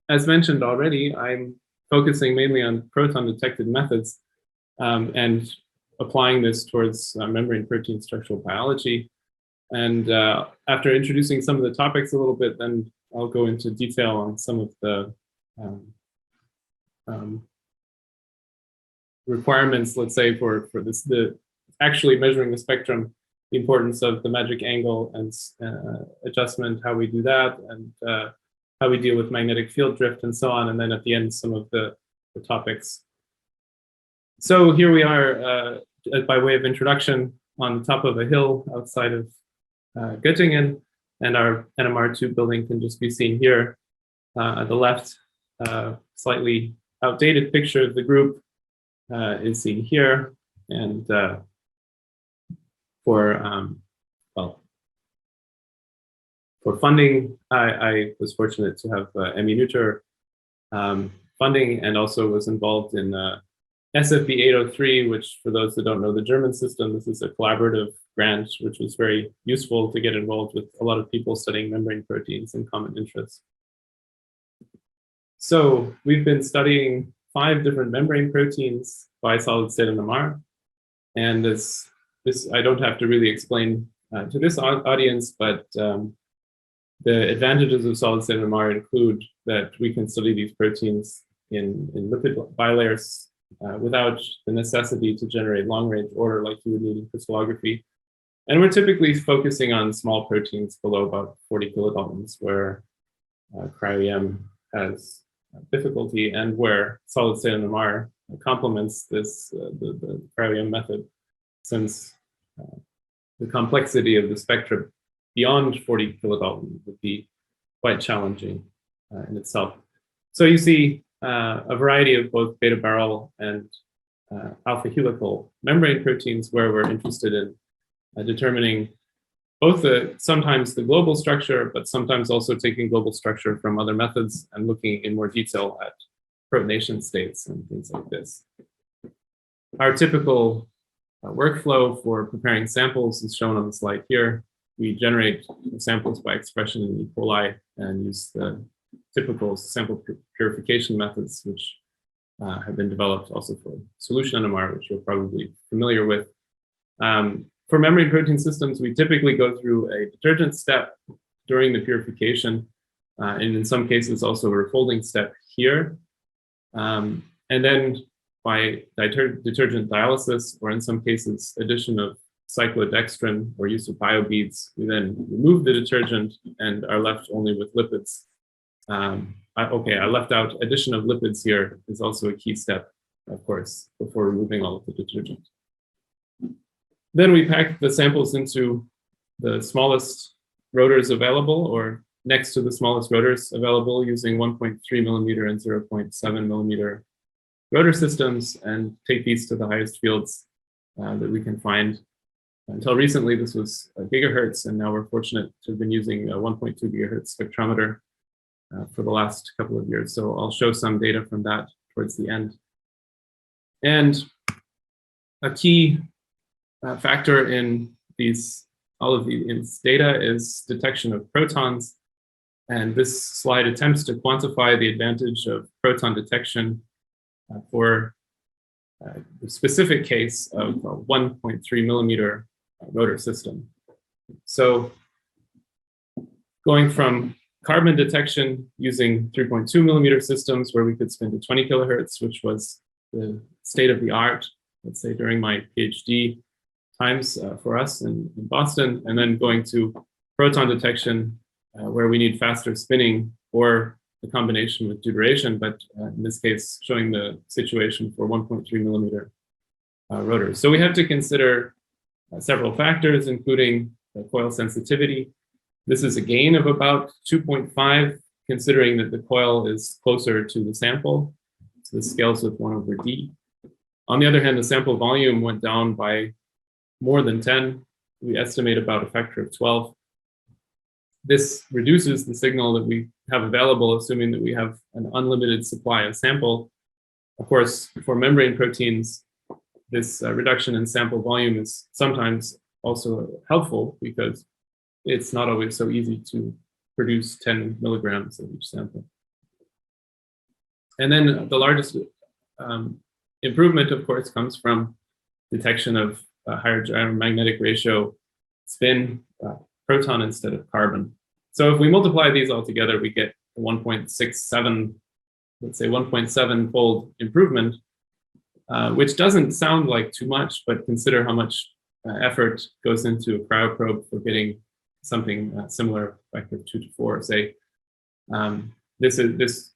as mentioned already, I'm focusing mainly on proton-detected methods and applying this towards membrane protein structural biology. And after introducing some of the topics a little bit, then I'll go into detail on some of the requirements, let's say, for this, actually measuring the spectrum, the importance of the magic angle and adjustment, how we do that, and how we deal with magnetic field drift and so on. And then at the end, some of the topics. So here we are, by way of introduction, on the top of a hill outside of Göttingen, and our NMR2 building can just be seen here. At the left, slightly outdated picture of the group is seen here. And for funding, I was fortunate to have ME Nutter funding, and also was involved in SFB 803, which, for those that don't know the German system, this is a collaborative grant, which was very useful to get involved with a lot of people studying membrane proteins and common interests. So we've been studying 5 different membrane proteins by solid-state NMR, and this I don't have to really explain to this audience, but the advantages of solid-state NMR include that we can study these proteins in lipid bilayers without the necessity to generate long-range order like you would need in crystallography. And we're typically focusing on small proteins below about 40 kilodaltons, where cryo-EM has difficulty, and where solid-state NMR complements this the cryo-EM method, since the complexity of the spectrum beyond 40 kilodalton would be quite challenging in itself. So you see a variety of both beta barrel and alpha helical membrane proteins, where we're interested in determining both sometimes the global structure, but sometimes also taking global structure from other methods and looking in more detail at protonation states and things like this. Our typical workflow for preparing samples is shown on the slide here. We generate samples by expression in E. coli and use the typical sample purification methods, which have been developed also for solution NMR, which you're probably familiar with. For membrane protein systems, we typically go through a detergent step during the purification, and in some cases also a refolding step here. And then by detergent dialysis, or in some cases addition of cyclodextrin or use of biobeads, we then remove the detergent and are left only with lipids. I left out addition of lipids here is also a key step, of course, before removing all of the detergent. Then we pack the samples into the smallest rotors available, or next to the smallest rotors available, using 1.3 millimeter and 0.7 millimeter rotor systems, and take these to the highest fields that we can find. Until recently, this was gigahertz, and now we're fortunate to have been using a 1.2 gigahertz spectrometer for the last couple of years. So I'll show some data from that towards the end. And a key factor in all of these data is detection of protons. And this slide attempts to quantify the advantage of proton detection for the specific case of a 1.3 millimeter rotor system. So going from carbon detection using 3.2 millimeter systems, where we could spin to 20 kilohertz, which was the state of the art, let's say, during my PhD times for us in Boston, and then going to proton detection, where we need faster spinning or the combination with deuteration, but in this case, showing the situation for 1.3 millimeter rotors. So we have to consider several factors, including the coil sensitivity. This is a gain of about 2.5, considering that the coil is closer to the sample. So this scales with 1/d. On the other hand, the sample volume went down by more than 10. We estimate about a factor of 12. This reduces the signal that we have available, assuming that we have an unlimited supply of sample. Of course, for membrane proteins, this reduction in sample volume is sometimes also helpful, because it's not always so easy to produce 10 milligrams of each sample. And then the largest improvement, of course, comes from detection of a higher magnetic ratio spin proton instead of carbon. So if we multiply these all together, we get 1.67, let's say 1.7-fold improvement, which doesn't sound like too much, but consider how much effort goes into a cryoprobe for getting something similar, factor 2 to 4, say. This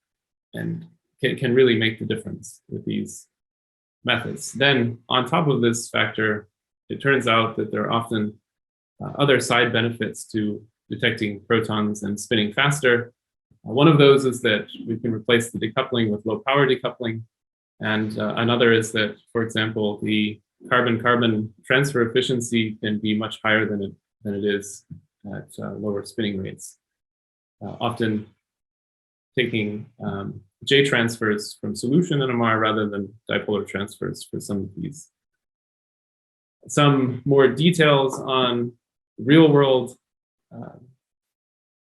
and can really make the difference with these methods. Then on top of this factor, it turns out that there are often other side benefits to detecting protons and spinning faster. One of those is that we can replace the decoupling with low power decoupling. And another is that, for example, the carbon-carbon transfer efficiency can be much higher than it is at lower spinning rates. Often taking J transfers from solution NMR rather than dipolar transfers for some of these. Some more details on real-world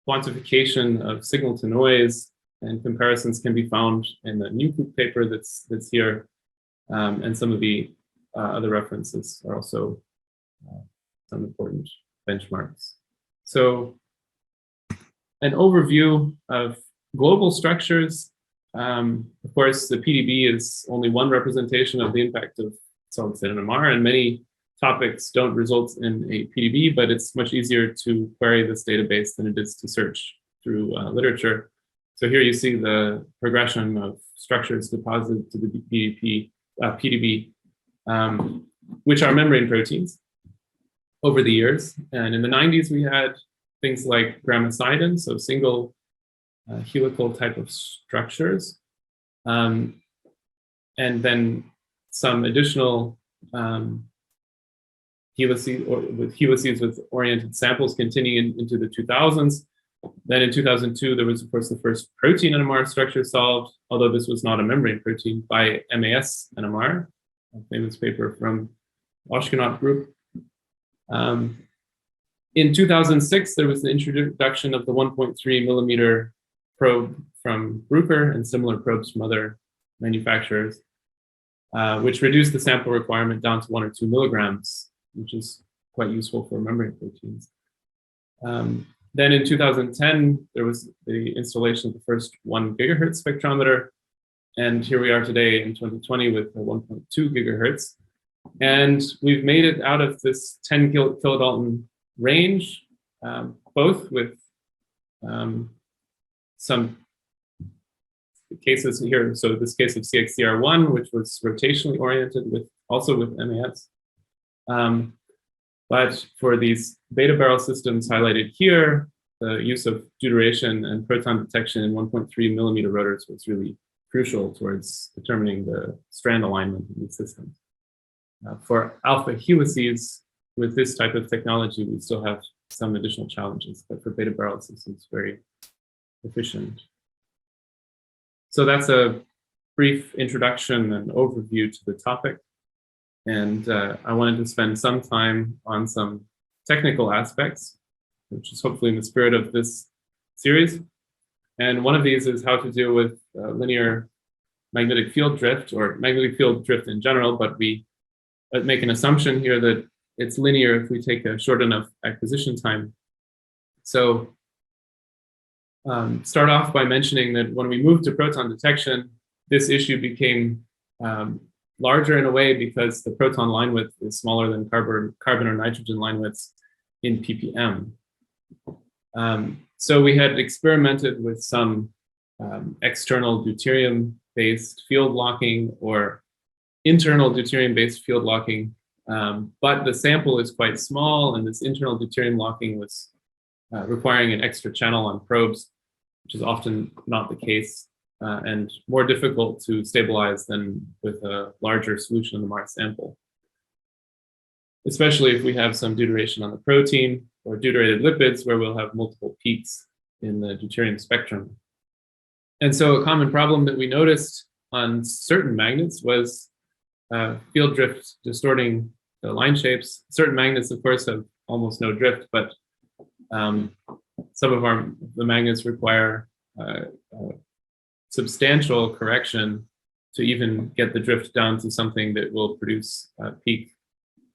quantification of signal to noise and comparisons can be found in the new paper that's here, and some of the other references are also some important benchmarks. So an overview of global structures. Of course, the PDB is only one representation of the impact of solid-state NMR, and many topics don't result in a PDB, but it's much easier to query this database than it is to search through literature. So here you see the progression of structures deposited to the PDB, which are membrane proteins over the years. And in the 90s, we had things like grammacidin, so single helical type of structures, and then some additional helices, or with helices with oriented samples continuing into the 2000s. Then in 2002, there was, of course, the first protein NMR structure solved, although this was not a membrane protein, by MAS NMR, a famous paper from Ashkenaut group. In 2006, there was the introduction of the 1.3 millimeter probe from Bruker and similar probes from other manufacturers, which reduced the sample requirement down to 1 or 2 milligrams, which is quite useful for membrane proteins. Then in 2010, there was the installation of the first 1 gigahertz spectrometer. And here we are today in 2020 with a 1.2 gigahertz. And we've made it out of this 10 kilodalton range, both with some cases here. So this case of CXCR1, which was rotationally oriented, also with MAS. But for these beta barrel systems highlighted here, the use of deuteration and proton detection in 1.3 millimeter rotors was really crucial towards determining the strand alignment in these systems. For alpha helices, with this type of technology, we still have some additional challenges, but for beta barrel systems, very efficient. So that's a brief introduction and overview to the topic. And I wanted to spend some time on some technical aspects, which is hopefully in the spirit of this series. And one of these is how to deal with linear magnetic field drift, or magnetic field drift in general, but we make an assumption here that it's linear if we take a short enough acquisition time. So start off by mentioning that when we moved to proton detection, this issue became larger in a way because the proton line width is smaller than carbon or nitrogen line widths in ppm. So we had experimented with some external deuterium-based field locking or internal deuterium-based field locking, but the sample is quite small, and this internal deuterium locking was requiring an extra channel on probes, which is often not the case, and more difficult to stabilize than with a larger solution in the Mars sample, especially if we have some deuteration on the protein or deuterated lipids, where we'll have multiple peaks in the deuterium spectrum. And so a common problem that we noticed on certain magnets was field drift distorting the line shapes. Certain magnets, of course, have almost no drift, but some of the magnets require substantial correction to even get the drift down to something that will produce a peak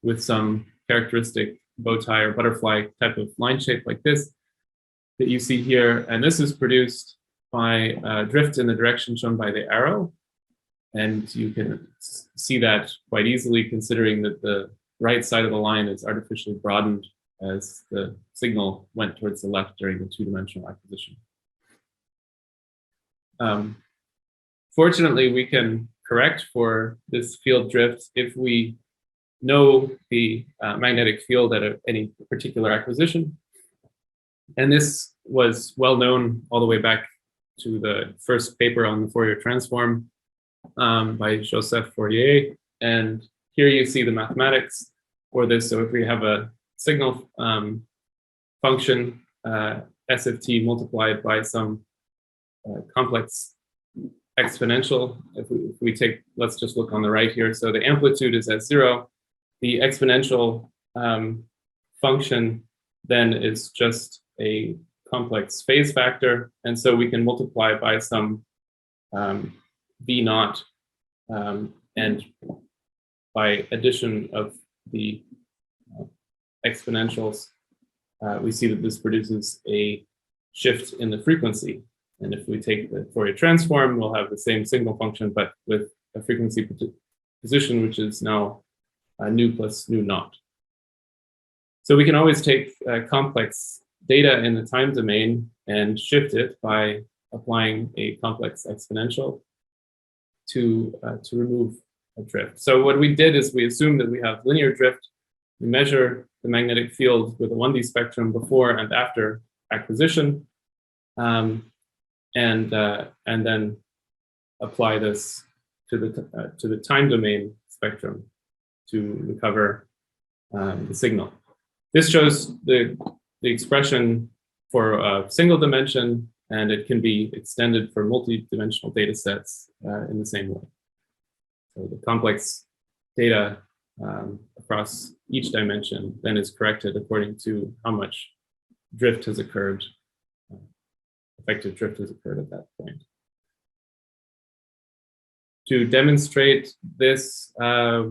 with some characteristic bow tie or butterfly type of line shape like this that you see here. And this is produced by drift in the direction shown by the arrow. And you can see that quite easily, considering that the right side of the line is artificially broadened as the signal went towards the left during the two-dimensional acquisition. Fortunately, we can correct for this field drift if we know the magnetic field at any particular acquisition. And this was well known all the way back to the first paper on the Fourier transform by Joseph Fourier. And here you see the mathematics for this. So if we have a signal function, S of t multiplied by some complex exponential, if we take, let's just look on the right here. So the amplitude is at 0. The exponential function then is just a complex phase factor. And so we can multiply by some V naught, and by addition of the exponentials, we see that this produces a shift in the frequency. And if we take the Fourier transform, we'll have the same signal function, but with a frequency position, which is now nu plus nu naught. So we can always take complex data in the time domain and shift it by applying a complex exponential to remove a drift. So what we did is we assumed that we have linear drift. We measure the magnetic field with a 1D spectrum before and after acquisition, and then apply this to the time domain spectrum to recover the signal. This shows the expression for a single dimension, and it can be extended for multi-dimensional data sets in the same way. So the complex data across each dimension then is corrected according to how much drift has occurred, effective drift has occurred at that point. To demonstrate this, I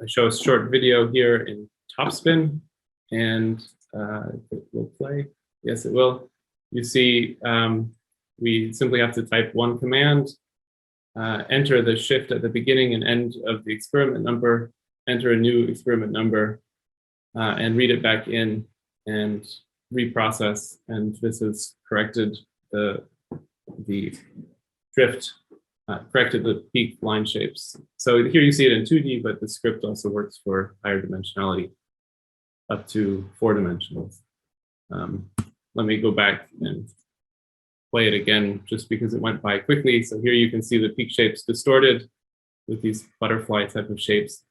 show a short video here in topspin, and it will play. Yes, it will. You see, we simply have to type one command, enter the shift at the beginning and end of the experiment number, enter a new experiment number, and read it back in and reprocess. And this has corrected the drift, corrected the peak line shapes. So here you see it in 2D, but the script also works for higher dimensionality, up to 4 dimensionals. Let me go back and play it again, just because it went by quickly. So here you can see the peak shapes distorted with these butterfly type of shapes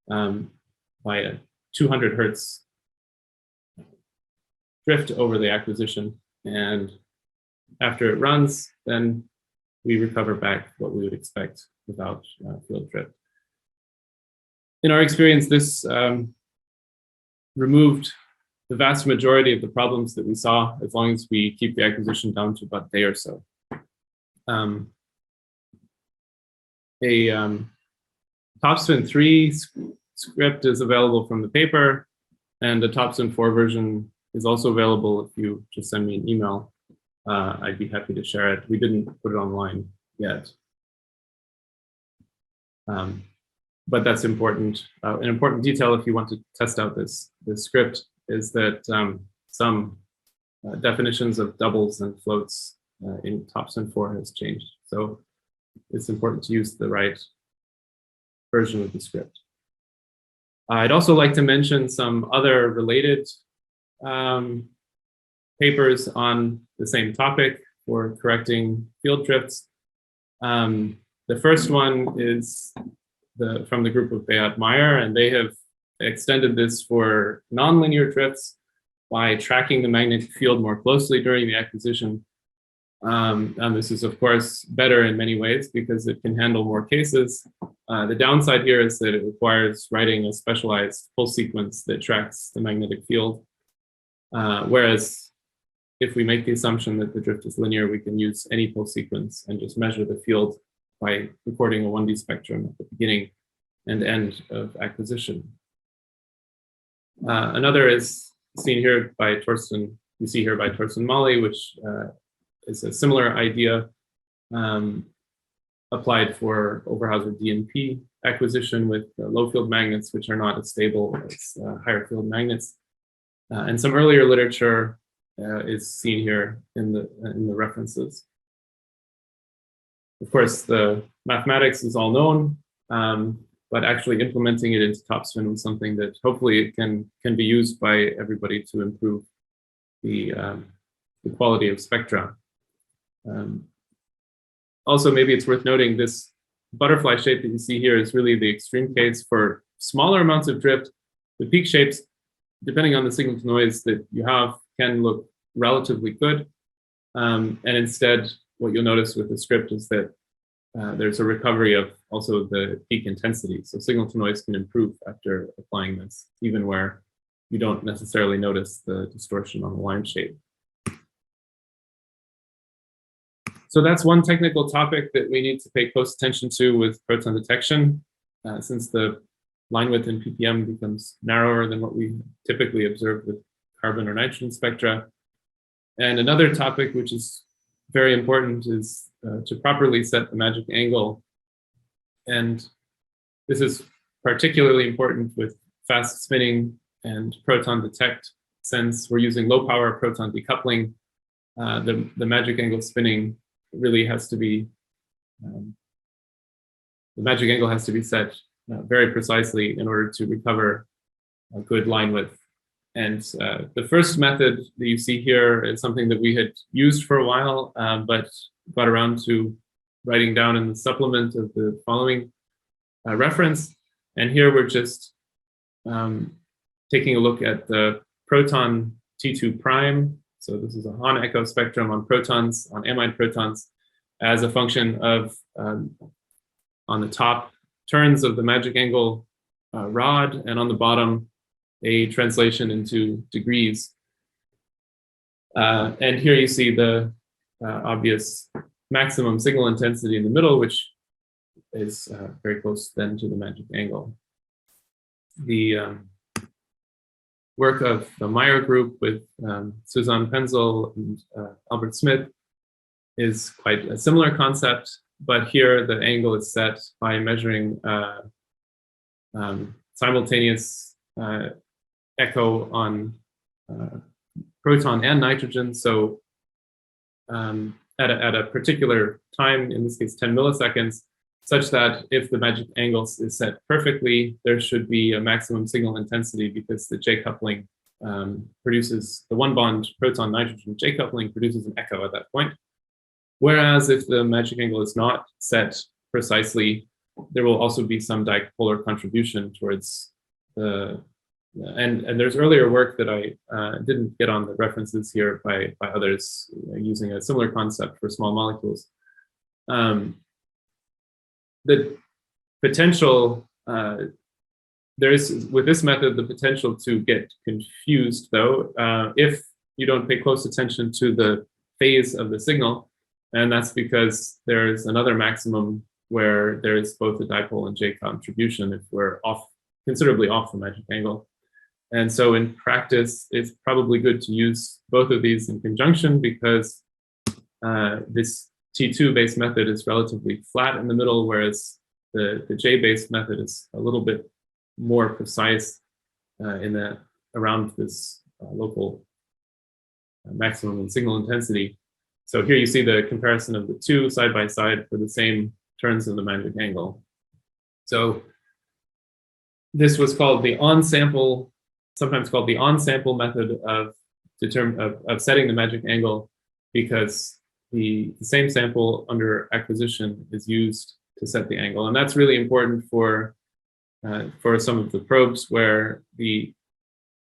by a 200 Hertz drift over the acquisition. And after it runs, then we recover back what we would expect without field drift. In our experience, this removed the vast majority of the problems that we saw, as long as we keep the acquisition down to about a day or so. A topspin 3 script is available from the paper, and the topspin 4 version is also available. If you just send me an email, I'd be happy to share it. We didn't put it online yet. But that's important. An important detail, if you want to test out this script, is that some definitions of doubles and floats in topspin 4 has changed. So it's important to use the right version of the script. I'd also like to mention some other related papers on the same topic for correcting field drifts. The first one is from the group of Beat Meyer, and they have extended this for nonlinear drifts by tracking the magnetic field more closely during the acquisition. And this is, of course, better in many ways because it can handle more cases. The downside here is that it requires writing a specialized pulse sequence that tracks the magnetic field, whereas if we make the assumption that the drift is linear, we can use any pulse sequence and just measure the field by recording a 1D spectrum at the beginning and end of acquisition. Another is seen here by Torsten, you see here by Torsten Molly, which is a similar idea applied for Overhauser DNP acquisition with low field magnets, which are not as stable as higher field magnets. And some earlier literature is seen here in the references. Of course, the mathematics is all known, but actually implementing it into topspin was something that hopefully it can be used by everybody to improve the quality of spectra. Also, maybe it's worth noting this butterfly shape that you see here is really the extreme case for smaller amounts of drift. The peak shapes, depending on the signal to noise that you have, can look relatively good. And instead, what you'll notice with the script is that there's a recovery of also the peak intensity. So signal to noise can improve after applying this, even where you don't necessarily notice the distortion on the line shape. So that's one technical topic that we need to pay close attention to with proton detection, since the line width in ppm becomes narrower than what we typically observe with carbon or nitrogen spectra. And another topic which is very important is to properly set the magic angle. And this is particularly important with fast spinning and proton detect, since we're using low power proton decoupling. The magic angle spinning really has to be, the magic angle has to be set very precisely in order to recover a good line width. And the first method that you see here is something that we had used for a while, but got around to writing down in the supplement of the following reference. And here we're just taking a look at the proton T2 prime. So this is a Hahn echo spectrum on protons, on amide protons, as a function of, on the top, turns of the magic angle rod, and on the bottom, a translation into degrees. And here you see the obvious maximum signal intensity in the middle, which is very close then to the magic angle. The work of the Meyer group with Suzanne Penzel and Albert Smith is quite a similar concept, but here the angle is set by measuring simultaneous echo on proton and nitrogen. So at a particular time, in this case 10 milliseconds, such that if the magic angle is set perfectly, there should be a maximum signal intensity, because the J coupling produces, the one bond proton nitrogen J coupling produces an echo at that point. Whereas if the magic angle is not set precisely, there will also be some dipolar contribution towards the, and there's earlier work that I didn't get on the references here by others using a similar concept for small molecules. The potential, there is, with this method, the potential to get confused, though, if you don't pay close attention to the phase of the signal. And that's because there's another maximum where there is both a dipole and J contribution if we're considerably off the magic angle. And so in practice, it's probably good to use both of these in conjunction, because this T2-based method is relatively flat in the middle, whereas the J-based method is a little bit more precise around this local maximum in signal intensity. So here you see the comparison of the two side by side for the same turns of the magic angle. So this was called the on-sample, sometimes called the on-sample method of setting the magic angle, because the same sample under acquisition is used to set the angle. And that's really important for some of the probes where the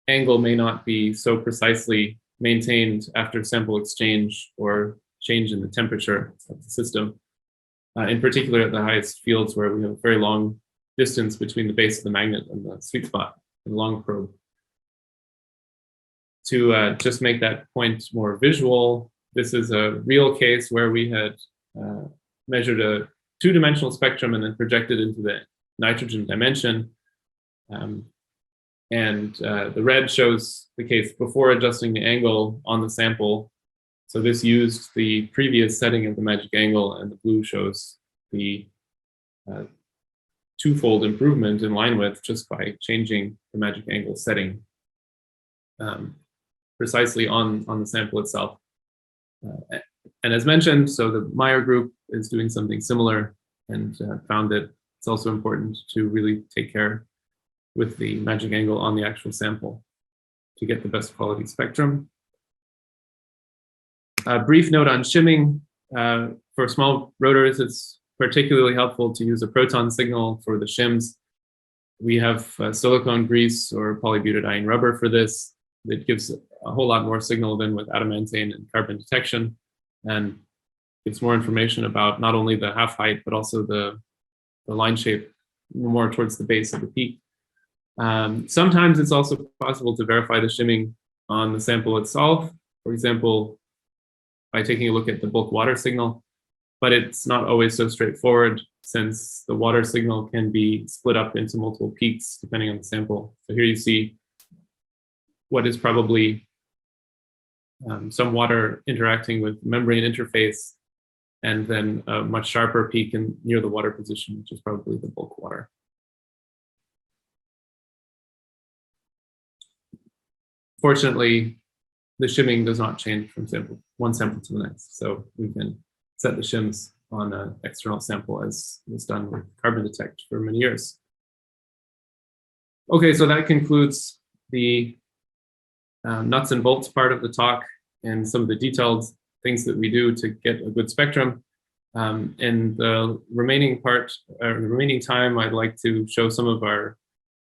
angle may not be so precisely maintained after sample exchange or change in the temperature of the system. In particular at the highest fields, where we have a very long distance between the base of the magnet and the sweet spot in the long probe. To just make that point more visual, this is a real case where we had measured a two-dimensional spectrum and then projected into the nitrogen dimension. The red shows the case before adjusting the angle on the sample. So this used the previous setting of the magic angle, and the blue shows the twofold improvement in line width just by changing the magic angle setting precisely on the sample itself. And as mentioned, so the Meyer group is doing something similar and found that it's also important to really take care with the magic angle on the actual sample to get the best quality spectrum. A brief note on shimming. For small rotors, it's particularly helpful to use a proton signal for the shims. We have silicone grease or polybutadiene rubber for this. It gives a whole lot more signal than with adamantane and carbon detection, and gives more information about not only the half height, but also the line shape more towards the base of the peak. Sometimes it's also possible to verify the shimming on the sample itself, for example, by taking a look at the bulk water signal, but it's not always so straightforward since the water signal can be split up into multiple peaks depending on the sample. So here you see what is probably some water interacting with membrane interface, and then a much sharper peak near the water position, which is probably the bulk water. Fortunately, the shimming does not change from one sample to the next, so we can set the shims on an external sample as was done with carbon detect for many years. Okay, so that concludes the nuts and bolts part of the talk and some of the detailed things that we do to get a good spectrum. In the remaining part, the remaining time, I'd like to show some of our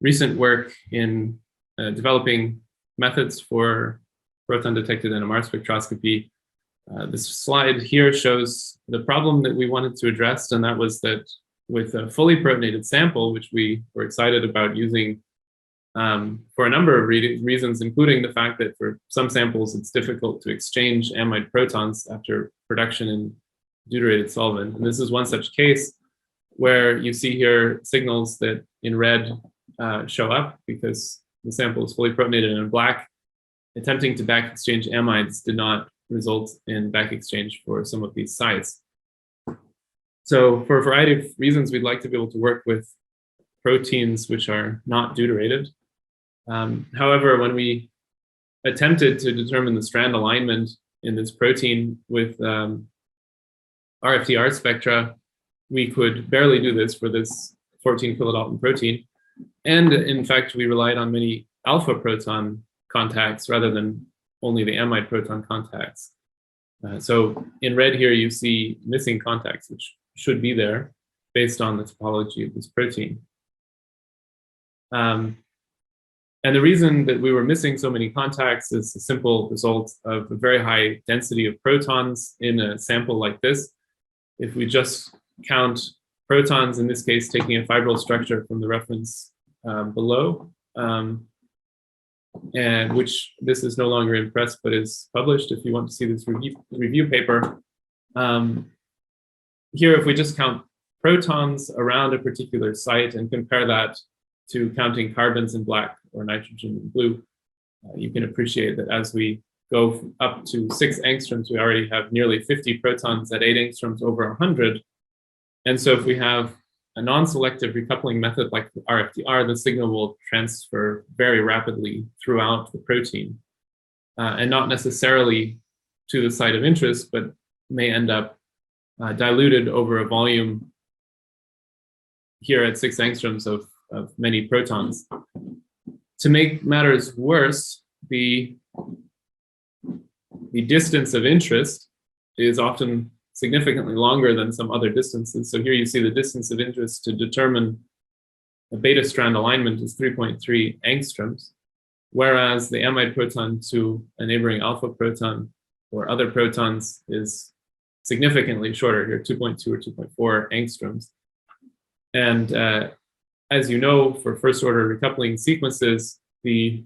recent work in developing methods for proton-detected NMR spectroscopy. This slide here shows the problem that we wanted to address, and that was that with a fully protonated sample, which we were excited about using for a number of reasons, including the fact that for some samples, it's difficult to exchange amide protons after production in deuterated solvent. And this is one such case where you see here signals that in red show up because the sample is fully protonated, and in black, attempting to back exchange amides did not result in back exchange for some of these sites. So for a variety of reasons, we'd like to be able to work with proteins which are not deuterated. However, when we attempted to determine the strand alignment in this protein with RFTR spectra, we could barely do this for this 14 kilodalton protein. And in fact, we relied on many alpha proton contacts rather than only the amide proton contacts. So in red here, you see missing contacts, which should be there based on the topology of this protein. And the reason that we were missing so many contacts is a simple result of a very high density of protons in a sample like this. If we just count protons, in this case, taking a fibril structure from the reference below, and which this is no longer in press, but is published if you want to see this review paper. Here, if we just count protons around a particular site and compare that to counting carbons in black or nitrogen in blue, you can appreciate that as we go up to 6 angstroms, we already have nearly 50 protons at 8 angstroms over 100. And so if we have a non-selective recoupling method like RFTR, the signal will transfer very rapidly throughout the protein, and not necessarily to the site of interest, but may end up diluted over a volume here at 6 angstroms of many protons. To make matters worse, the distance of interest is often significantly longer than some other distances. So here you see the distance of interest to determine a beta strand alignment is 3.3 angstroms, whereas the amide proton to a neighboring alpha proton or other protons is significantly shorter here, 2.2 or 2.4 angstroms. And as you know, for first order recoupling sequences, the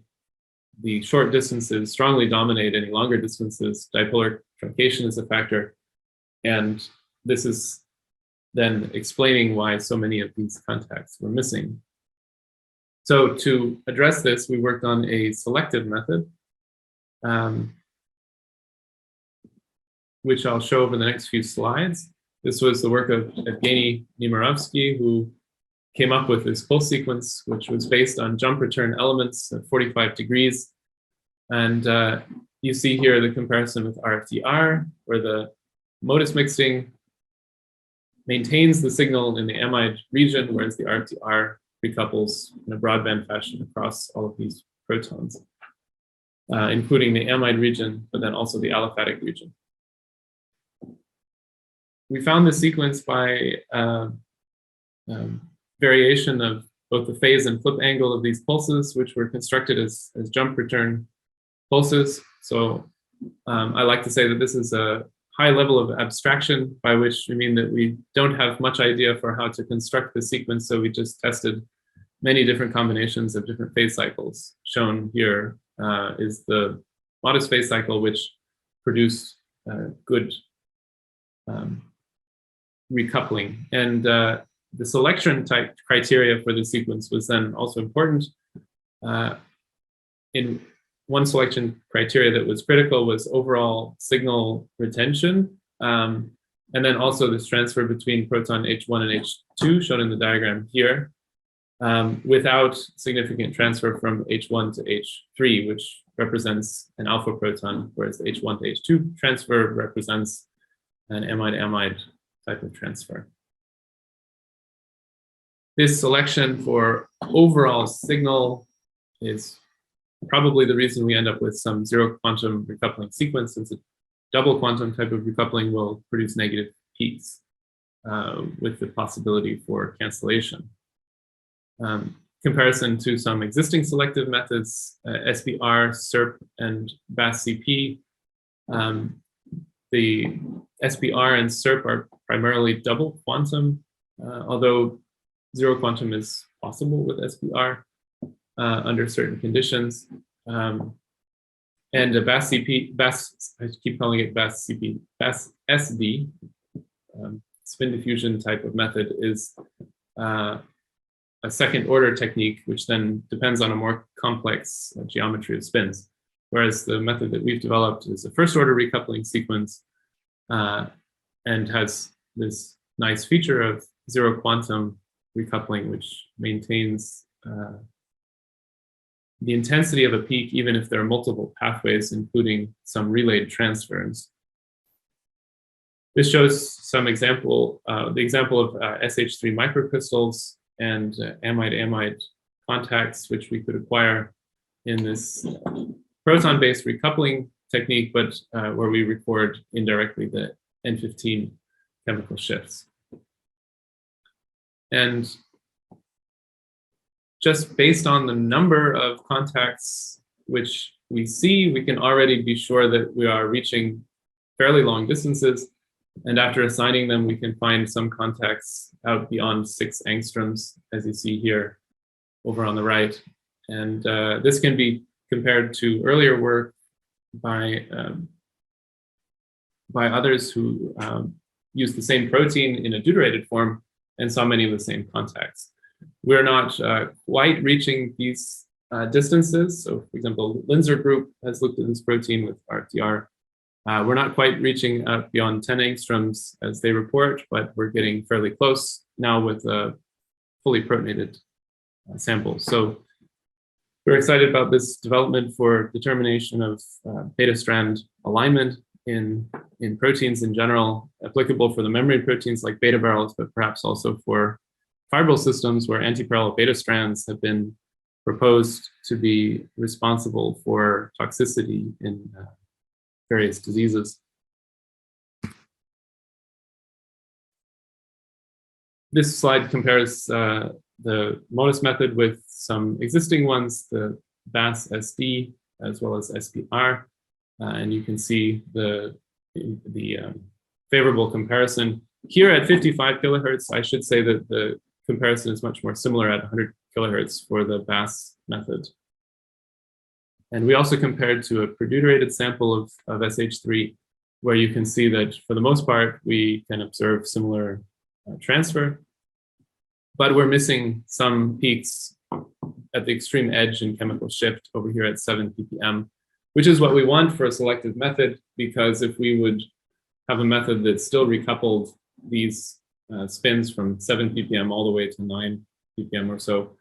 the short distances strongly dominate any longer distances. Dipolar truncation is a factor. And this is then explaining why so many of these contacts were missing. So to address this, we worked on a selective method, which I'll show over the next few slides. This was the work of Evgeny Nemirovsky, who came up with this pulse sequence, which was based on jump return elements at 45 degrees. And you see here the comparison with RFDR, where the modus mixing maintains the signal in the amide region, whereas the RFDR recouples in a broadband fashion across all of these protons, including the amide region, but then also the aliphatic region. We found this sequence by variation of both the phase and flip angle of these pulses, which were constructed as jump return pulses. So I like to say that this is a high level of abstraction, by which we mean that we don't have much idea for how to construct the sequence. So we just tested many different combinations of different phase cycles. Shown here is the modest phase cycle, which produced good recoupling. And the selection type criteria for the sequence was then also important. In one selection criteria that was critical was overall signal retention. And then also this transfer between proton H1 and H2, shown in the diagram here, without significant transfer from H1 to H3, which represents an alpha proton, whereas the H1 to H2 transfer represents an amide-amide type of transfer. This selection for overall signal is probably the reason we end up with some zero quantum recoupling sequence, since a double quantum type of recoupling will produce negative peaks with the possibility for cancellation. Comparison to some existing selective methods, SBR, SERP, and BAS-CP. The SBR and SERP are primarily double quantum, although zero quantum is possible with SBR under certain conditions. And a BAS-CP, I keep calling it BAS-CP, BAS-SD, spin diffusion type of method is a second order technique, which then depends on a more complex geometry of spins. Whereas the method that we've developed is a first order recoupling sequence and has this nice feature of zero quantum recoupling, which maintains the intensity of a peak, even if there are multiple pathways, including some relayed transference. This shows some example, the example of SH3 microcrystals and amide-amide contacts, which we could acquire in this proton-based recoupling technique, but where we record indirectly the N15 chemical shifts. And just based on the number of contacts which we see, we can already be sure that we are reaching fairly long distances. And after assigning them, we can find some contacts out beyond 6 angstroms, as you see here over on the right. And this can be compared to earlier work by others who used the same protein in a deuterated form and saw many of the same contacts. We're not quite reaching these distances. So, for example, Linzer group has looked at this protein with RTR. We're not quite reaching out beyond 10 angstroms as they report, but we're getting fairly close now with a fully protonated sample. So we're excited about this development for determination of beta strand alignment in proteins in general, applicable for the membrane proteins like beta barrels, but perhaps also for fibril systems where antiparallel beta strands have been proposed to be responsible for toxicity in various diseases. This slide compares the modus method with some existing ones, the BAS-SD as well as SBR, and you can see the favorable comparison. Here at 55 kilohertz, I should say that the comparison is much more similar at 100 kilohertz for the BAS method. And we also compared to a per-deuterated sample of SH3, where you can see that for the most part, we can observe similar transfer, but we're missing some peaks at the extreme edge in chemical shift over here at 7 ppm, which is what we want for a selective method, because if we would have a method that still recoupled these spins from 7 ppm all the way to 9 ppm or so,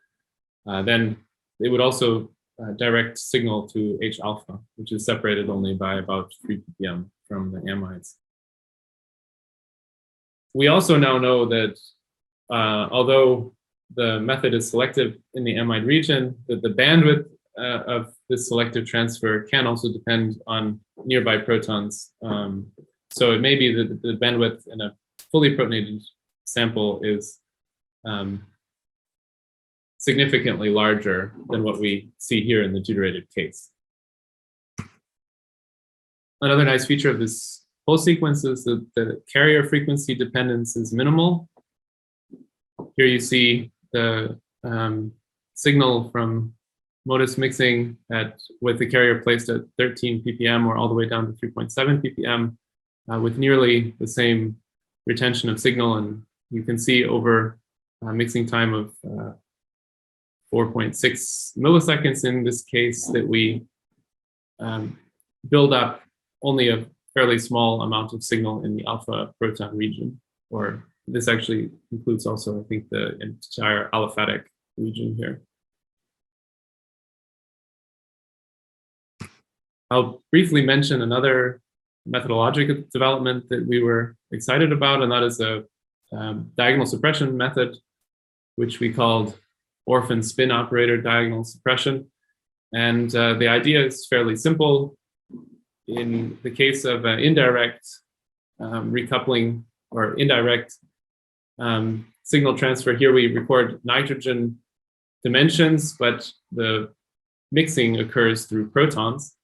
then it would also direct signal to H alpha, which is separated only by about 3 ppm from the amides. We also now know that although the method is selective in the amide region, that the bandwidth of this selective transfer can also depend on nearby protons. So it may be that the bandwidth in a fully protonated sample is significantly larger than what we see here in the deuterated case. Another nice feature of this whole sequence is that the carrier frequency dependence is minimal. Here you see the signal from modus mixing with the carrier placed at 13 ppm or all the way down to 3.7 ppm with nearly the same retention of signal. And you can see over mixing time of 4.6 milliseconds in this case that we build up only a fairly small amount of signal in the alpha proton region, or this actually includes also, I think, the entire aliphatic region here. I'll briefly mention another methodological development that we were excited about, and that is a diagonal suppression method, which we called orphan spin operator diagonal suppression. And the idea is fairly simple. In the case of indirect recoupling or indirect signal transfer, here we record nitrogen dimensions, but the mixing occurs through protons.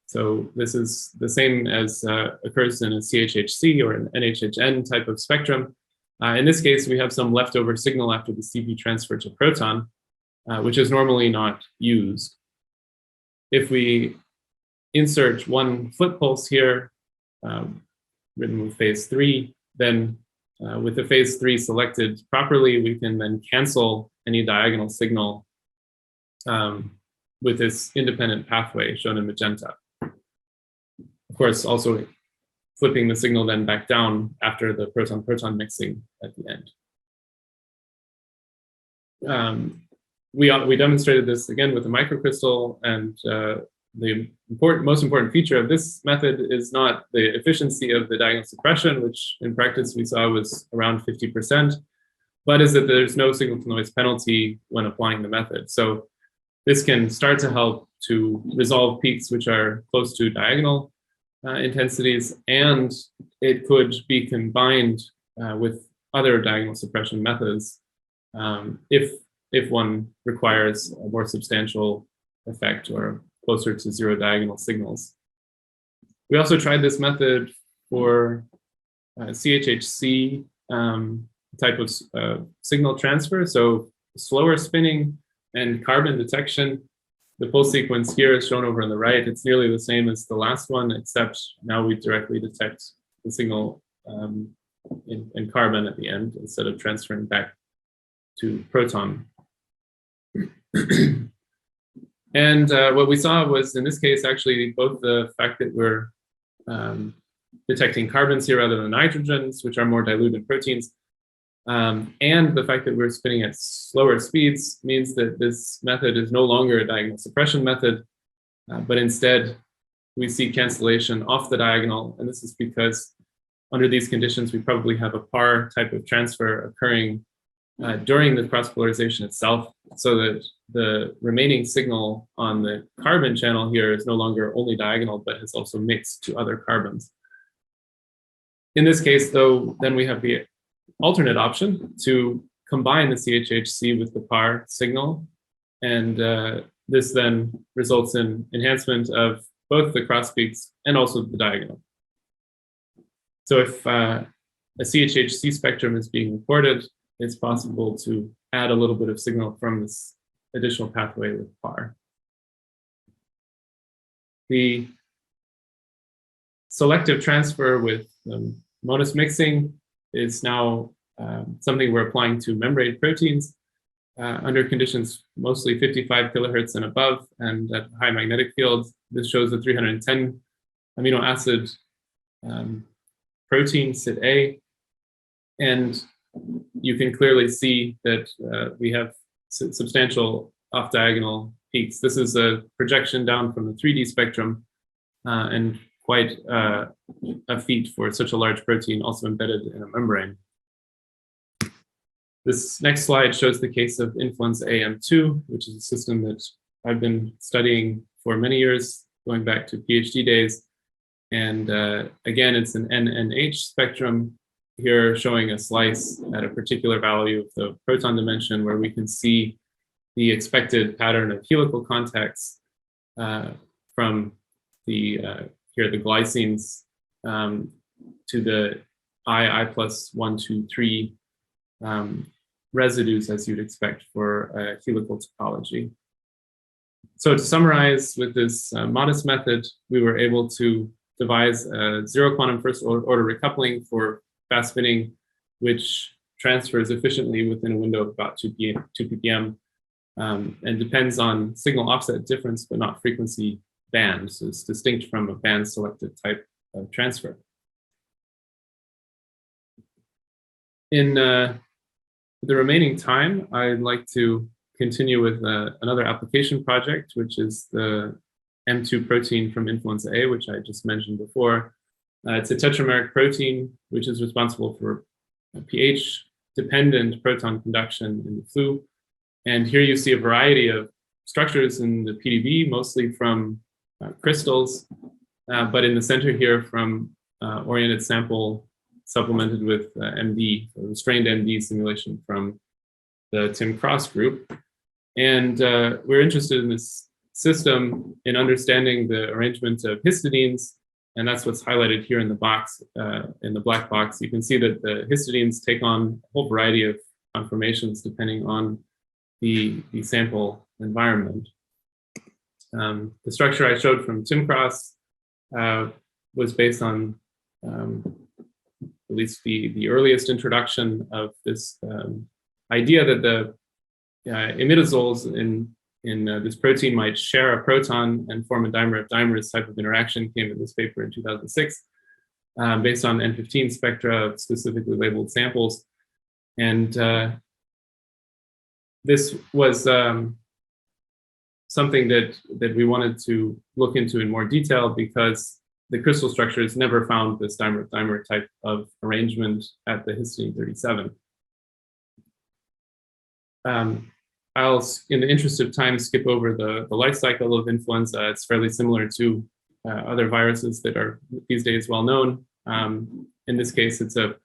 So this is the same as occurs in a CHHC or an NHHN type of spectrum. In this case, we have some leftover signal after the CV transfer to proton, which is normally not used. If we insert one flip pulse here, written with phase 3, then with the phase 3 selected properly, we can then cancel any diagonal signal with this independent pathway shown in magenta. Of course, also flipping the signal then back down after the proton-proton mixing at the end. We demonstrated this again with a microcrystal, and the most important feature of this method is not the efficiency of the diagonal suppression, which in practice we saw was around 50%, but is that there's no signal-to-noise penalty when applying the method. So this can start to help to resolve peaks which are close to diagonal intensities, and it could be combined with other diagonal suppression methods if one requires a more substantial effect or closer to zero diagonal signals. We also tried this method for CHHC type of signal transfer, so slower spinning and carbon detection. The pulse sequence here is shown over on the right. It's nearly the same as the last one, except now we directly detect the signal in carbon at the end instead of transferring back to proton. And what we saw was, in this case, actually both the fact that we're detecting carbons here rather than nitrogens, which are more diluted proteins, and the fact that we're spinning at slower speeds means that this method is no longer a diagonal suppression method, but instead we see cancellation off the diagonal. And this is because under these conditions, we probably have a PAR type of transfer occurring during the cross-polarization itself, so that the remaining signal on the carbon channel here is no longer only diagonal, but has also mixed to other carbons. In this case, though, then we have the alternate option to combine the CHHC with the PAR signal, and this then results in enhancement of both the cross peaks and also the diagonal. So if a CHHC spectrum is being recorded, it's possible to add a little bit of signal from this additional pathway with PAR. The selective transfer with modus mixing is now something we're applying to membrane proteins under conditions mostly 55 kilohertz and above, and at high magnetic fields. This shows a 310 amino acid protein, CYT-A, and you can clearly see that we have substantial off-diagonal peaks. This is a projection down from the 3D spectrum, and quite a feat for such a large protein also embedded in a membrane. This next slide shows the case of Influenza M2, which is a system that I've been studying for many years, going back to PhD days. And again, it's an NNH spectrum here, showing a slice at a particular value of the proton dimension, where we can see the expected pattern of helical contacts from the here the glycines to the I plus 1, 2, 3 residues, as you'd expect for helical topology. So to summarize, with this modest method, we were able to devise a zero quantum first order recoupling for fast spinning, which transfers efficiently within a window of about 2 ppm, and depends on signal offset difference, but not frequency band. So it's distinct from a band selected type of transfer. In the remaining time, I'd like to continue with another application project, which is the M2 protein from Influenza A, which I just mentioned before. It's a tetrameric protein, which is responsible for pH-dependent proton conduction in the flu. And here you see a variety of structures in the PDB, mostly from crystals, but in the center here from oriented sample supplemented with MD, so restrained MD simulation from the Tim Cross group. And we're interested in this system in understanding the arrangement of histidines, and that's what's highlighted here in the box, in the black box. You can see that the histidines take on a whole variety of conformations depending on the sample environment. The structure I showed from Tim Cross was based on at least the earliest introduction of this idea that the imidazoles in this protein might share a proton and form a dimer of dimers type of interaction, came in this paper in 2006, based on N15 spectra of specifically labeled samples. And this was something that we wanted to look into in more detail, because the crystal structures never found this dimer of dimer type of arrangement at the histidine 37. I'll, in the interest of time, skip over the life cycle of influenza. It's fairly similar to other viruses that are these days well known. In this case, it's a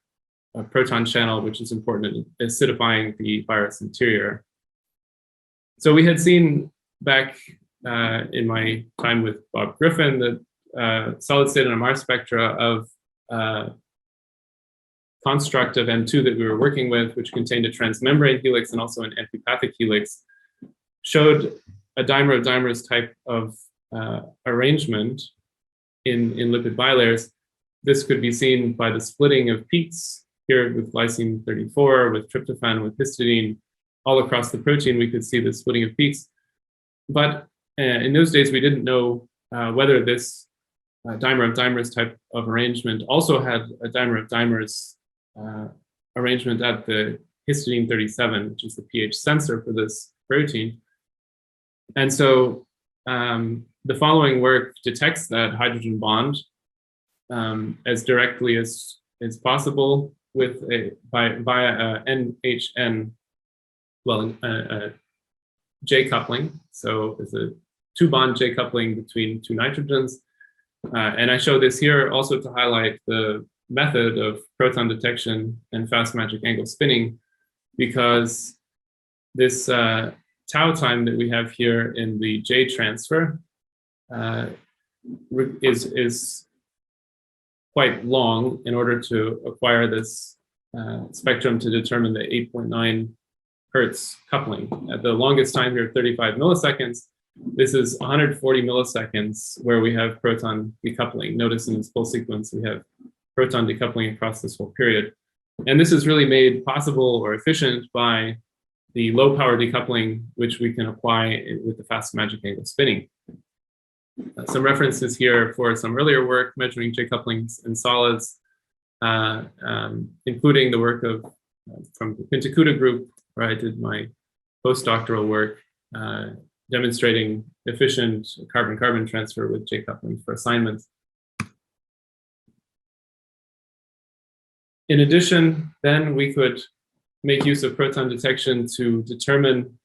proton channel, which is important in acidifying the virus interior. So we had seen back in my time with Bob Griffin that solid state NMR spectra of construct of M2 that we were working with, which contained a transmembrane helix and also an amphipathic helix, showed a dimer of dimers type of arrangement in lipid bilayers. This could be seen by the splitting of peaks here with glycine 34, with tryptophan, with histidine. All across the protein, we could see the splitting of peaks. But in those days, we didn't know whether this dimer of dimers type of arrangement also had a dimer of dimers arrangement at the histidine 37, which is the pH sensor for this protein. And so the following work detects that hydrogen bond as directly as possible with via NHN, well, J coupling. So it's a 2-bond J coupling between 2 nitrogens. And I show this here also to highlight the method of proton detection and fast magic angle spinning, because this tau time that we have here in the J transfer is quite long in order to acquire this spectrum to determine the 8.9 Hertz coupling. At the longest time here, 35 milliseconds, This is 140 milliseconds where we have proton decoupling. Notice in this full sequence, we have proton decoupling across this whole period. And this is really made possible or efficient by the low power decoupling, which we can apply with the fast magic angle spinning. Some references here for some earlier work measuring J couplings in solids, including the work of from the Pintacuda group, where I did my postdoctoral work demonstrating efficient carbon-carbon transfer with J couplings for assignments. In addition, then we could make use of proton detection to determine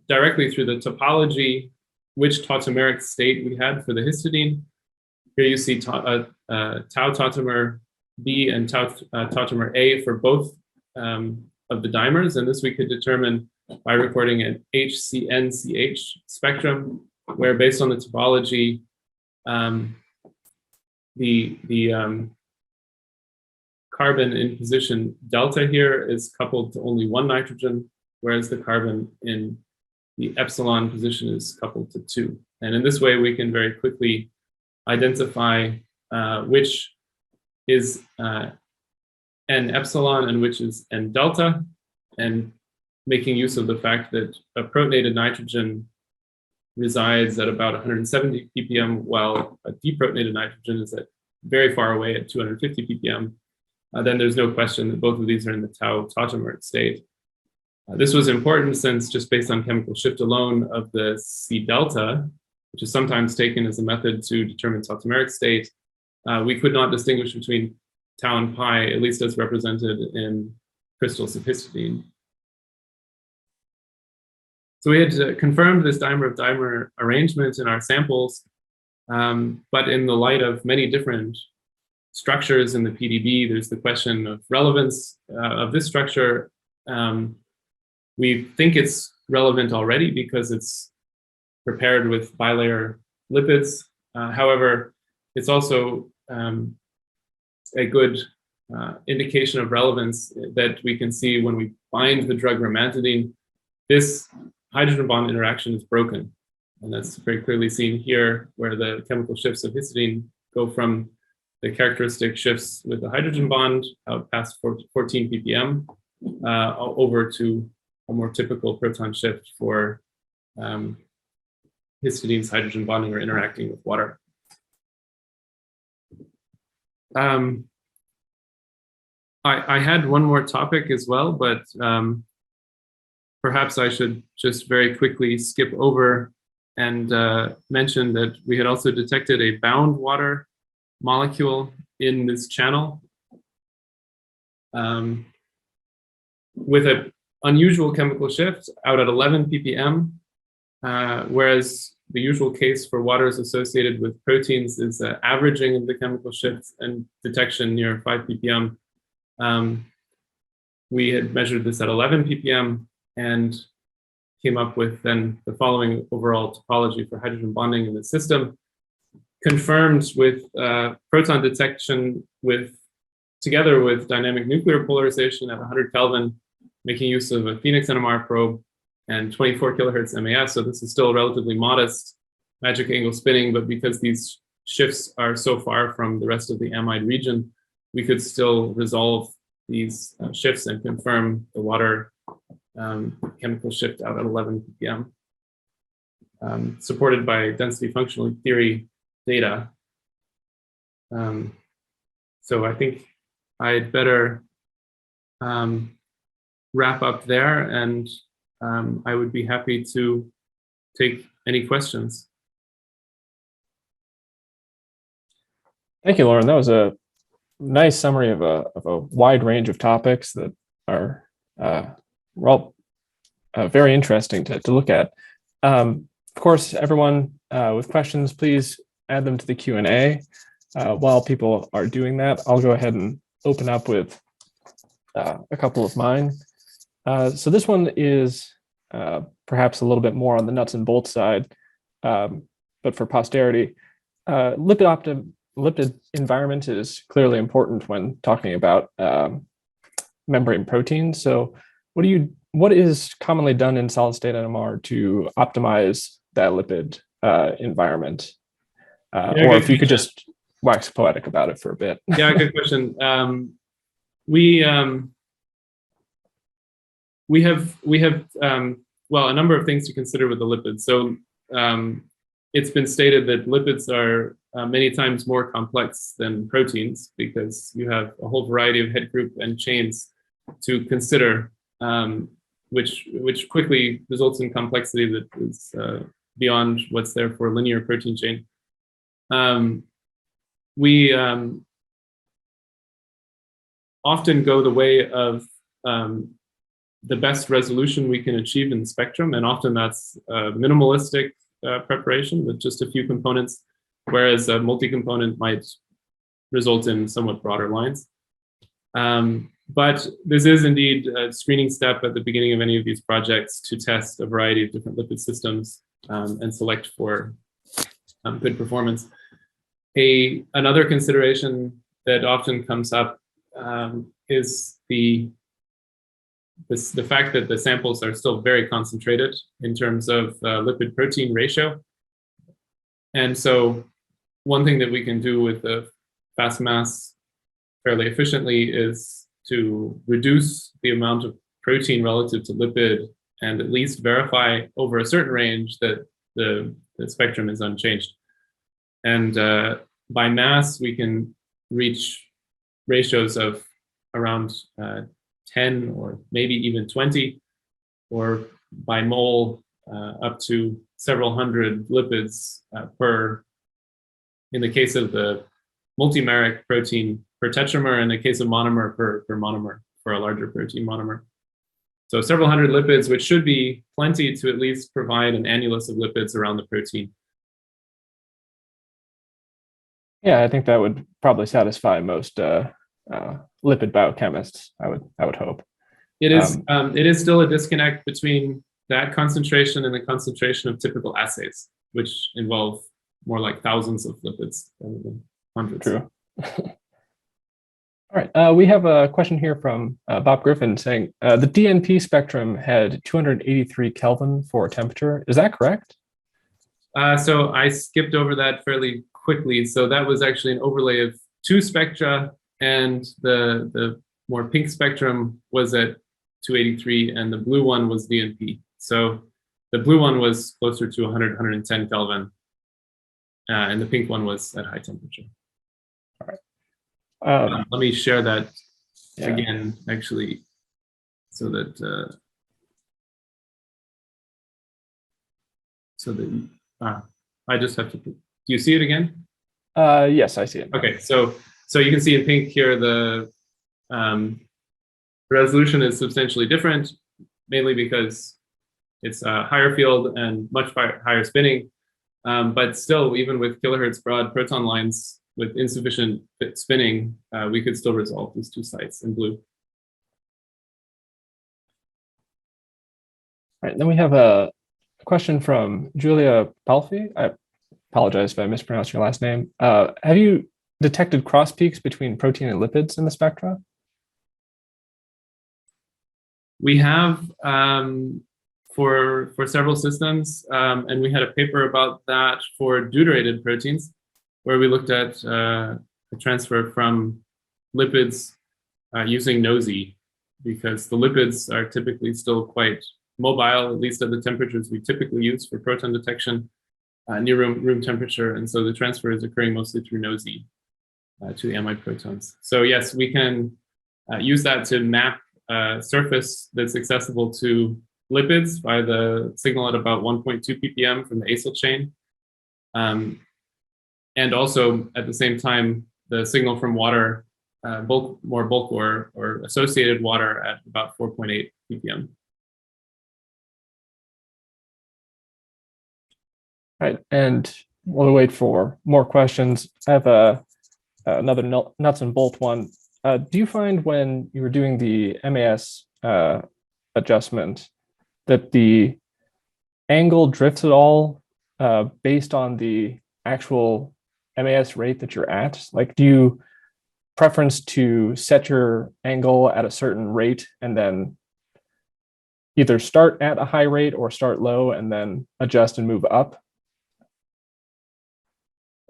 directly through the topology which tautomeric state we had for the histidine. Here you see tau tautomer B and tau tautomer A for both of the dimers, and this we could determine by recording an HCNCH spectrum, where based on the topology, the carbon in position delta here is coupled to only one nitrogen, whereas the carbon in the epsilon position is coupled to two. And in this way, we can very quickly identify which is N epsilon and which is N delta, and making use of the fact that a protonated nitrogen resides at about 170 ppm, while a deprotonated nitrogen is at very far away at 250 ppm. Then there's no question that both of these are in the tau tautomer state. This was important since, just based on chemical shift alone of the C delta, which is sometimes taken as a method to determine tautomeric state, we could not distinguish between tau and pi, at least as represented in crystals of histidine. So we had confirmed this dimer of dimer arrangement in our samples, but in the light of many different structures in the PDB, there's the question of relevance of this structure. We think it's relevant already because it's prepared with bilayer lipids. However, it's also a good indication of relevance that we can see when we bind the drug romantidine, this hydrogen bond interaction is broken. And that's very clearly seen here, where the chemical shifts of histidine go from the characteristic shifts with the hydrogen bond out past 14 ppm over to a more typical proton shift for histidine's hydrogen bonding or interacting with water. I had one more topic as well, but perhaps I should just very quickly skip over and mention that we had also detected a bound water molecule in this channel with an unusual chemical shift out at 11 ppm, whereas the usual case for waters associated with proteins is averaging of the chemical shifts and detection near 5 ppm. We had measured this at 11 ppm and came up with then the following overall topology for hydrogen bonding in the system, confirmed with proton detection together with dynamic nuclear polarization at 100 Kelvin, making use of a Phoenix NMR probe and 24 kilohertz MAS. So this is still relatively modest magic angle spinning, but because these shifts are so far from the rest of the amide region, we could still resolve these shifts and confirm the water chemical shift out at 11 ppm, supported by density functional theory data. So I think I'd better wrap up there, and I would be happy to take any questions. Thank you, Loren. That was a nice summary of a wide range of topics that are very interesting to look at. Of course, everyone with questions, please add them to the Q&A. While people are doing that, I'll go ahead and open up with a couple of mine. So this one is perhaps a little bit more on the nuts and bolts side, but for posterity. Lipid environment is clearly important when talking about membrane proteins. So what is commonly done in solid state NMR to optimize that lipid environment? Yeah, Or good if you could question. just wax poetic about it for a bit. Yeah, good question. We have well, a number of things to consider with the lipids. So it's been stated that lipids are many times more complex than proteins because you have a whole variety of head group and chains to consider, which quickly results in complexity that is beyond what's there for a linear protein chain. We often go the way of the best resolution we can achieve in the spectrum, and often that's minimalistic preparation with just a few components, whereas a multi-component might result in somewhat broader lines. But this is indeed a screening step at the beginning of any of these projects to test a variety of different lipid systems and select for good performance. Another consideration that often comes up is the fact that the samples are still very concentrated in terms of lipid protein ratio. And so one thing that we can do with the fast mass fairly efficiently is to reduce the amount of protein relative to lipid and at least verify over a certain range that the spectrum is unchanged. And by mass, we can reach ratios of around 10 or maybe even 20, or by mole up to several hundred lipids in the case of the multimeric protein per tetramer, in the case of monomer per monomer for a larger protein monomer. So several hundred lipids, which should be plenty to at least provide an annulus of lipids around the protein. Yeah, I think that would probably satisfy most lipid biochemists, I would hope. It is still a disconnect between that concentration and the concentration of typical assays, which involve more like thousands of lipids rather than hundreds. True. All right, we have a question here from Bob Griffin saying, the DNP spectrum had 283 Kelvin for temperature. Is that correct? So I skipped over that fairly quickly. So that was actually an overlay of two spectra, and the more pink spectrum was at 283, and the blue one was DNP. So the blue one was closer to 100, 110 Kelvin, and the pink one was at high temperature. All right. Let me share that again, actually, so that I just have to. Do you see it again? Yes, I see it. Okay, so you can see in pink here the resolution is substantially different, mainly because it's a higher field and much higher spinning. But still, even with kilohertz broad proton lines with insufficient spinning, we could still resolve these two sites in blue. All right, then we have a question from Julia Palfi. I apologize if I mispronounced your last name. Have you detected cross peaks between protein and lipids in the spectra? We have for several systems, and we had a paper about that for deuterated proteins, where we looked at a transfer from lipids using NOSI, because the lipids are typically still quite mobile, at least at the temperatures we typically use for proton detection near room temperature. And so the transfer is occurring mostly through NOSI to the amide protons. So yes, we can use that to map a surface that's accessible to lipids by the signal at about 1.2 ppm from the acyl chain. And also at the same time, the signal from water, more bulk or associated water at about 4.8 ppm. Right, and we'll wait for more questions. I have another nuts and bolt one. Do you find when you were doing the MAS adjustment that the angle drifts at all based on the actual MAS rate that you're at? Like, do you preference to set your angle at a certain rate and then, either start at a high rate or start low and then adjust and move up?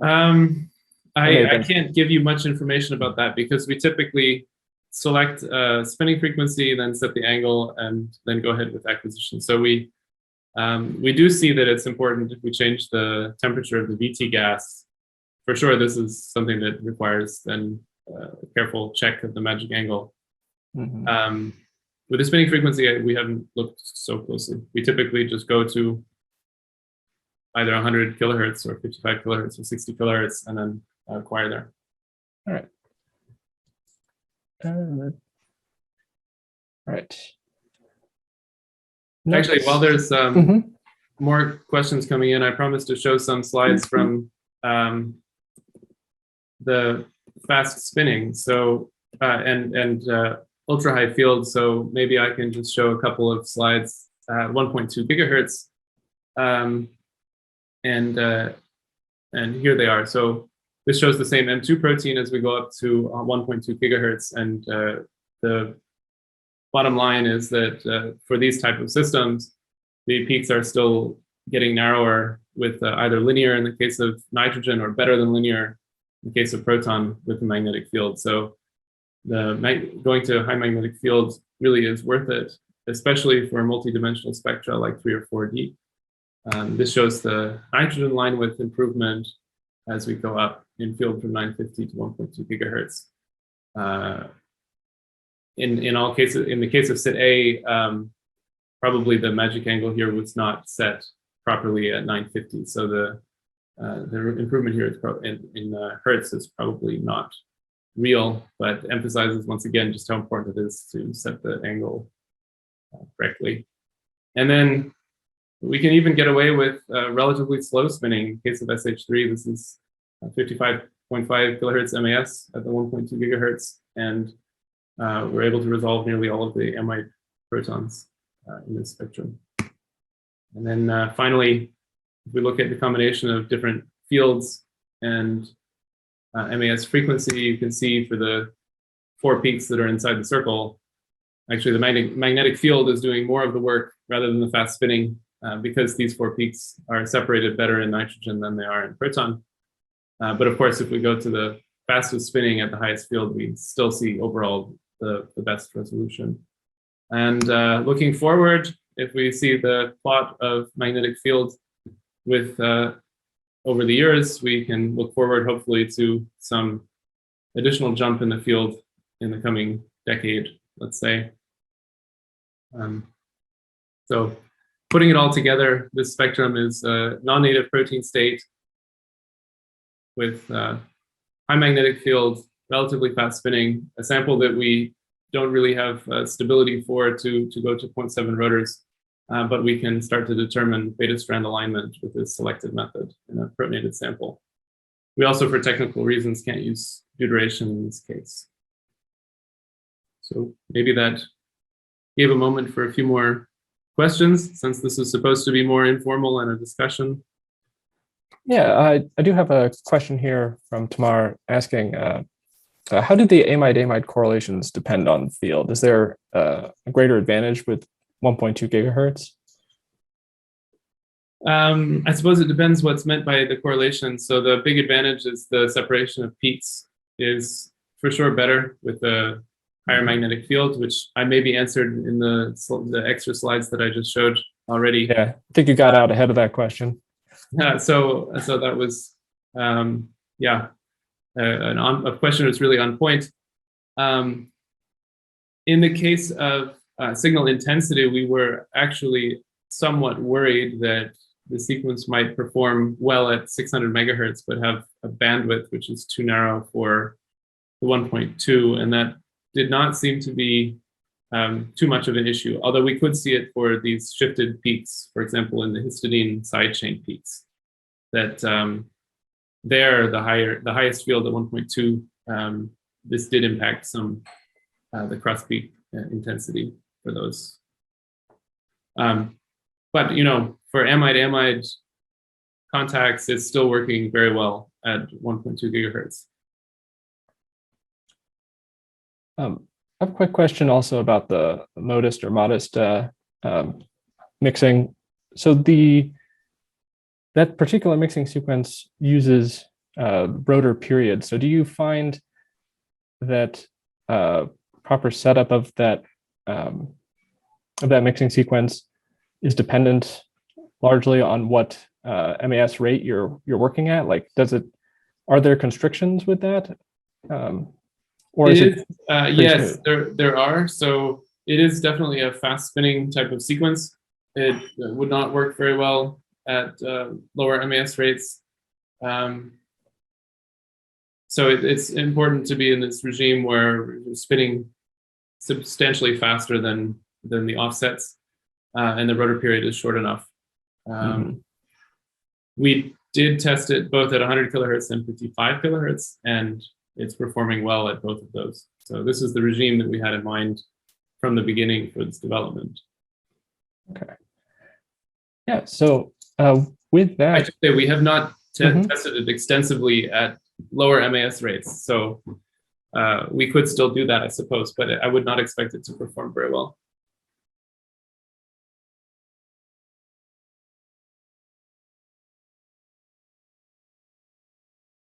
I can't give you much information about that because we typically select spinning frequency, then set the angle, and then go ahead with acquisition. So we do see that it's important if we change the temperature of the VT gas. For sure, this is something that requires then a careful check of the magic angle. Mm-hmm. With the spinning frequency, we haven't looked so closely. We typically just go to either 100 kilohertz or 55 kilohertz or 60 kilohertz and then acquire there. All right. All right. Actually, while there's Mm-hmm. more questions coming in, I promised to show some slides from the fast spinning. So and ultra high field. So maybe I can just show a couple of slides at 1.2 gigahertz, and here they are. So this shows the same M2 protein as we go up to 1.2 gigahertz, and the bottom line is that for these type of systems, the peaks are still getting narrower with either linear in the case of nitrogen or better than linear in the case of proton with the magnetic field. So going to a high magnetic field really is worth it, especially for multi-dimensional spectra like 3 or 4D. This shows the nitrogen line width improvement as we go up in field from 950 to 1.2 gigahertz. In all cases, in the case of SIT A, probably the magic angle here was not set properly at 950. So the improvement here is in hertz is probably not real, but emphasizes once again just how important it is to set the angle correctly. And then we can even get away with relatively slow spinning. In case of SH3, this is 55.5 kilohertz MAS at the 1.2 gigahertz, and we're able to resolve nearly all of the amide protons in this spectrum. And then finally, if we look at the combination of different fields and MAS frequency, you can see for the 4 peaks that are inside the circle, actually the magnetic field is doing more of the work rather than the fast spinning, because these 4 peaks are separated better in nitrogen than they are in proton. But of course, if we go to the fastest spinning at the highest field, we still see overall the best resolution. And looking forward, if we see the plot of magnetic field with over the years, we can look forward hopefully to some additional jump in the field in the coming decade, let's say. So putting it all together, this spectrum is a non-native protein state with high magnetic field, relatively fast spinning, a sample that we don't really have stability for to go to 0.7 rotors, but we can start to determine beta strand alignment with this selective method in a protonated sample. We also, for technical reasons, can't use deuteration in this case. So maybe that gave a moment for a few more questions, since this is supposed to be more informal and a discussion. Yeah, I do have a question here from Tamar asking, how do the amide-amide correlations depend on the field? Is there a greater advantage with 1.2 gigahertz? I suppose it depends what's meant by the correlation. So the big advantage is the separation of peaks is for sure better with the higher magnetic field, which I maybe answered in the extra slides that I just showed already. Yeah, I think you got out ahead of that question. So that was, yeah, a question that's really on point. In the case of signal intensity, we were actually somewhat worried that the sequence might perform well at 600 megahertz, but have a bandwidth which is too narrow for the 1.2, and that did not seem to be too much of an issue, although we could see it for these shifted peaks, for example, in the histidine side chain peaks, that there, the highest field at 1.2, this did impact some the cross peak intensity for those. But for amide-amide contacts, it's still working very well at 1.2 gigahertz. I have a quick question also about the modest mixing. So that particular mixing sequence uses rotor periods. So do you find that proper setup of that mixing sequence is dependent largely on what MAS rate you're working at? Like, are there constrictions with that? Or is it yes, there are. So it is definitely a fast spinning type of sequence. It would not work very well at lower MAS rates. So it's important to be in this regime where you're spinning substantially faster than the offsets, and the rotor period is short enough. We did test it both at 100 kilohertz and 55 kilohertz, and it's performing well at both of those. So this is the regime that we had in mind from the beginning for this development. Okay. Yeah. So with that, I should say we have not tested it extensively at lower MAS rates. So we could still do that, I suppose, but I would not expect it to perform very well.